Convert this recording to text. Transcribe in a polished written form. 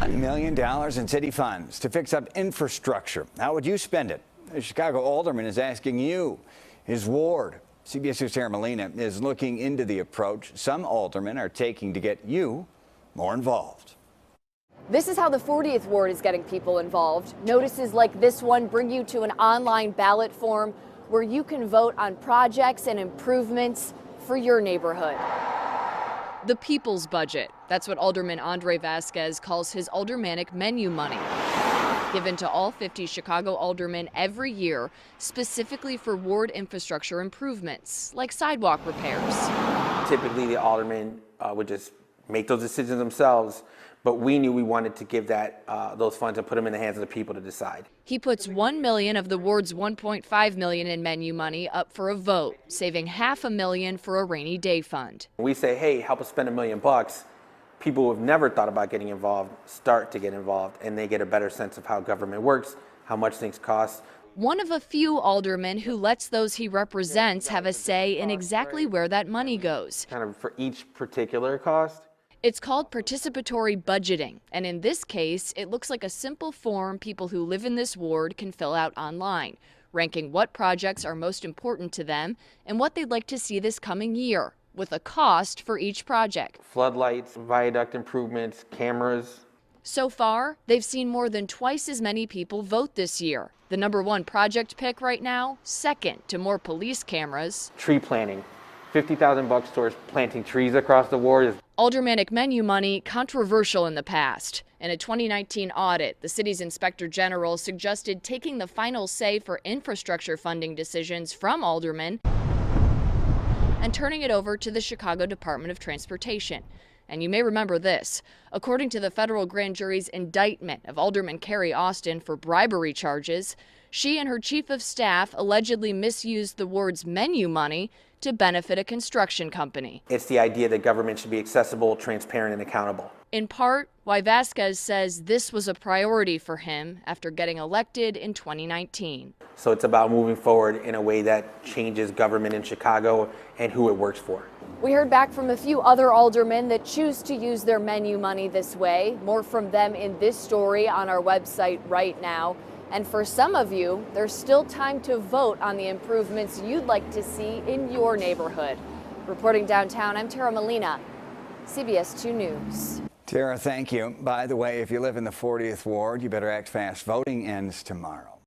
$1 million in city funds to fix up infrastructure. How would you spend it? The Chicago Alderman is asking you, his ward. CBS News' Sarah Molina is looking into the approach some aldermen are taking to get you more involved. This is how the 40th Ward is getting people involved. Notices like this one bring you to an online ballot form where you can vote on projects and improvements for your neighborhood. The people's budget. That's what Alderman Vásquez calls his aldermanic menu money, given to all 50 Chicago aldermen every year, specifically for ward infrastructure improvements, like sidewalk repairs. Typically, the aldermen would just make those decisions themselves, but we knew we wanted to give those funds and put them in the hands of the people to decide. He puts $1 million of the ward's $1.5 million in menu money up for a vote, saving $500,000 for a rainy day fund. We say, hey, help us spend $1 million. People who have never thought about getting involved start to get involved, and they get a better sense of how government works, how much things cost. One of a few aldermen who lets those he represents have a say in exactly where that money goes. Kind of for each particular cost. It's called participatory budgeting, and in this case, it looks like a simple form people who live in this ward can fill out online, ranking what projects are most important to them and what they'd like to see this coming year, with a cost for each project. Floodlights, viaduct improvements, cameras. So far, they've seen more than twice as many people vote this year. The #1 project pick right now, second to more police cameras. Tree planting. $50,000 towards planting trees across the ward. Aldermanic menu money controversial in the past. In a 2019 audit, the city's inspector general suggested taking the final say for infrastructure funding decisions from aldermen and turning it over to the Chicago Department of Transportation. And you may remember this. According to the federal grand jury's indictment of Alderman Carrie Austin for bribery charges, she and her chief of staff allegedly misused the ward's menu money to benefit a construction company. It's the idea that government should be accessible, transparent, and accountable. In part, why Vásquez says this was a priority for him after getting elected in 2019. So it's about moving forward in a way that changes government in Chicago and who it works for. We heard back from a few other aldermen that choose to use their menu money this way. More from them in this story on our website right now. And for some of you, there's still time to vote on the improvements you'd like to see in your neighborhood. Reporting downtown, I'm Sarah Molina, CBS 2 News. Tara, thank you. By the way, if you live in the 40th Ward, you better act fast. Voting ends tomorrow.